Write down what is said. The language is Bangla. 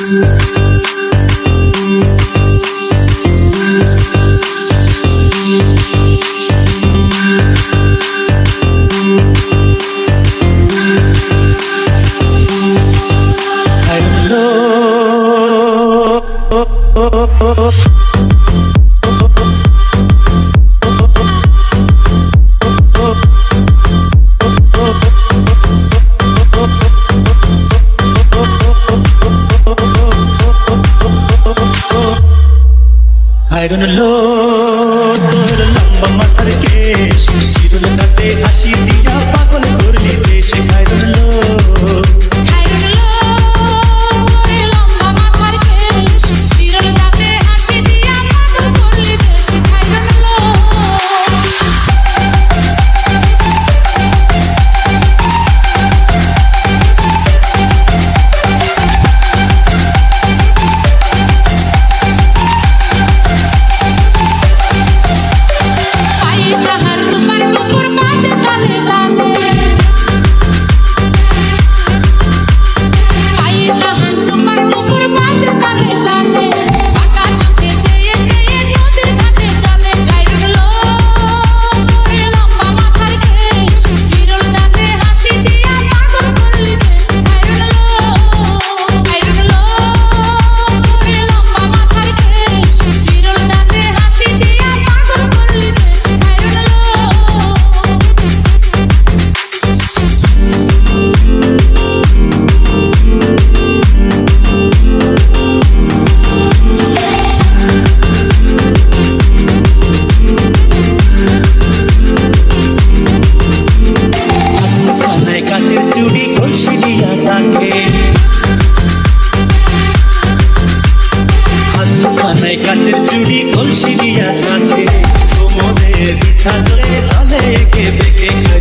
I don't know তোর লম্বা মাথার কেশ চিরুল দাঁতে হাসি দিয়া পাগল করলি দেশ I don't know তোর লম্বা মাথার কেশ চিরুল দাঁতে হাসি দিয়া পাগল করলি দেশ চুড়ি কলসিলিয়া তাকে হাতখানায় কাচের চুড়ি কলসিলিয়া তাকে কোমরে বিঠা ধরে চলে একে বেঁকে